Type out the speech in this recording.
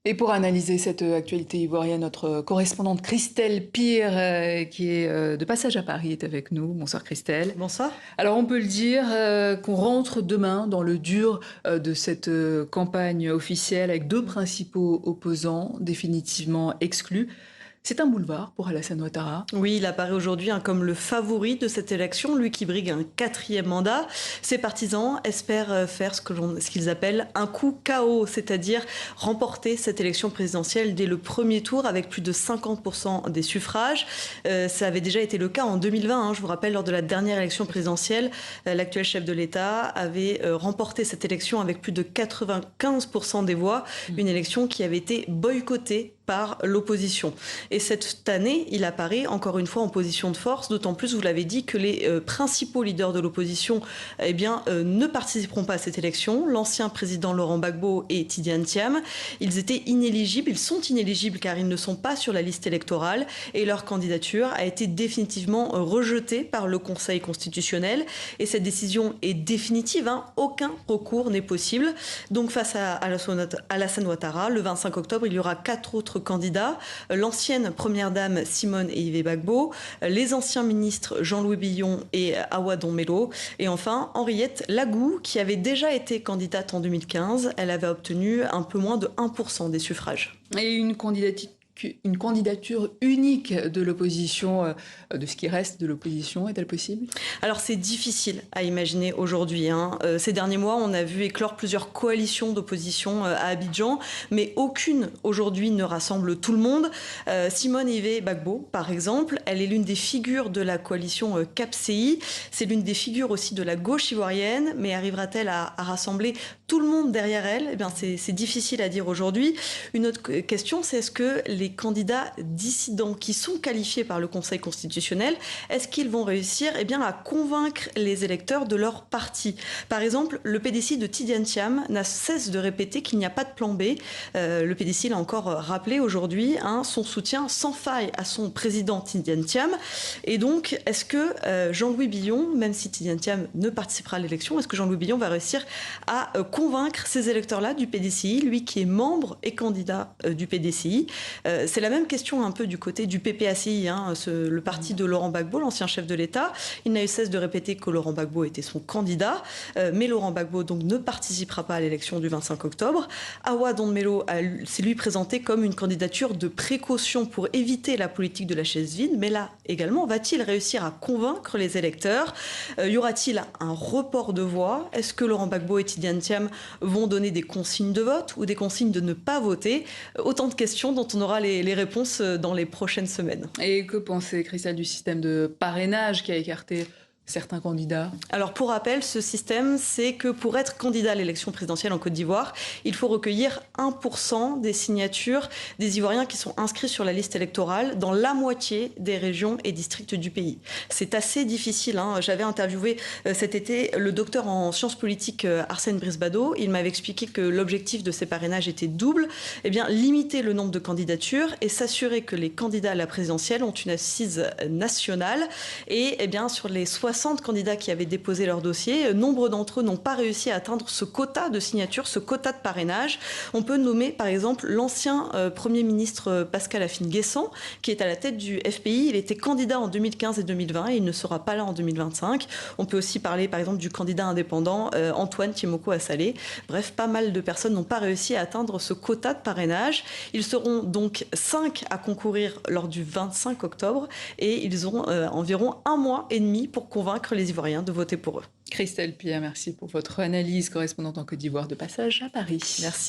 Et pour analyser cette actualité ivoirienne, notre correspondante Christelle Pire, qui est de passage à Paris, est avec nous. Bonsoir Christelle. Bonsoir. Alors on peut le dire qu'on rentre demain dans le dur de cette campagne officielle avec deux principaux opposants définitivement exclus. C'est un boulevard pour Alassane Ouattara. Oui, il apparaît aujourd'hui comme le favori de cette élection, lui qui brigue un 4e mandat. Ses partisans espèrent faire ce qu'ils appellent un coup KO, c'est-à-dire remporter cette élection présidentielle dès le premier tour avec plus de 50% des suffrages. Ça avait déjà été le cas en 2020. Je vous rappelle, lors de la dernière élection présidentielle, l'actuel chef de l'État avait remporté cette élection avec plus de 95% des voix, une élection qui avait été boycottée par l'opposition. Et cette année, il apparaît encore une fois en position de force, d'autant plus, vous l'avez dit, que les principaux leaders de l'opposition ne participeront pas à cette élection. L'ancien président Laurent Gbagbo et Tidiane Thiam, ils étaient inéligibles, ils sont inéligibles car ils ne sont pas sur la liste électorale et leur candidature a été définitivement rejetée par le Conseil constitutionnel. Et cette décision est définitive, aucun recours n'est possible. Donc face à Alassane Ouattara, le 25 octobre, il y aura 4 autres candidats, l'ancienne première dame Simone Eyivé Gbagbo, les anciens ministres Jean-Louis Billon et Awa Don-Melo, et enfin Henriette Lagou, qui avait déjà été candidate en 2015. Elle avait obtenu un peu moins de 1% des suffrages. Et une candidature unique de l'opposition, de ce qui reste de l'opposition, est-elle possible? Alors c'est difficile à imaginer aujourd'hui. Ces derniers mois, on a vu éclore plusieurs coalitions d'opposition à Abidjan, mais aucune aujourd'hui ne rassemble tout le monde. Simone Eyivé Gbagbo, par exemple, elle est l'une des figures de la coalition CAP-CI. C'est l'une des figures aussi de la gauche ivoirienne, mais arrivera-t-elle à rassembler tout le monde derrière elle? C'est difficile à dire aujourd'hui. Une autre question, c'est est-ce que les candidats dissidents qui sont qualifiés par le Conseil constitutionnel, est-ce qu'ils vont réussir à convaincre les électeurs de leur parti? Par exemple, le PDCI de Tidiane Thiam n'a cesse de répéter qu'il n'y a pas de plan B. Le PDCI l'a encore rappelé aujourd'hui, son soutien sans faille à son président Tidiane Thiam. Et donc, est-ce que Jean-Louis Billon, même si Tidiane Thiam ne participera à l'élection, est-ce que Jean-Louis Billon va réussir à convaincre ces électeurs-là du PDCI, lui qui est membre et candidat du PDCI? C'est la même question un peu du côté du PPACI, le parti de Laurent Gbagbo, l'ancien chef de l'État. Il n'a eu cesse de répéter que Laurent Gbagbo était son candidat, mais Laurent Gbagbo donc ne participera pas à l'élection du 25 octobre. Awa Don-Melo s'est lui présenté comme une candidature de précaution pour éviter la politique de la chaise vide, mais là également, va-t-il réussir à convaincre les électeurs? Y aura-t-il un report de voix? Est-ce que Laurent Gbagbo et Tidiane Thiam vont donner des consignes de vote ou des consignes de ne pas voter? Autant de questions dont on aura les réponses dans les prochaines semaines. Et que pensez, Christelle, du système de parrainage qui a écarté certains candidats? Alors pour rappel, ce système, c'est que pour être candidat à l'élection présidentielle en Côte d'Ivoire, il faut recueillir 1% des signatures des Ivoiriens qui sont inscrits sur la liste électorale dans la moitié des régions et districts du pays. C'est assez difficile. J'avais interviewé cet été le docteur en sciences politiques Arsène Brisbado. Il m'avait expliqué que l'objectif de ces parrainages était double. Limiter le nombre de candidatures et s'assurer que les candidats à la présidentielle ont une assise nationale. Et sur les 60 candidats qui avaient déposé leur dossier, nombre d'entre eux n'ont pas réussi à atteindre ce quota de signatures, ce quota de parrainage. On peut nommer par exemple l'ancien Premier ministre Pascal Afine-Guessant, qui est à la tête du FPI. Il était candidat en 2015 et 2020 et il ne sera pas là en 2025. On peut aussi parler par exemple du candidat indépendant Antoine Tiemoko Assalé. Bref, pas mal de personnes n'ont pas réussi à atteindre ce quota de parrainage. Ils seront donc 5 à concourir lors du 25 octobre et ils auront environ 1 mois et demi pour convaincre les Ivoiriens de voter pour eux. Christelle Pire, merci pour votre analyse, correspondante en Côte d'Ivoire de passage à Paris. Merci.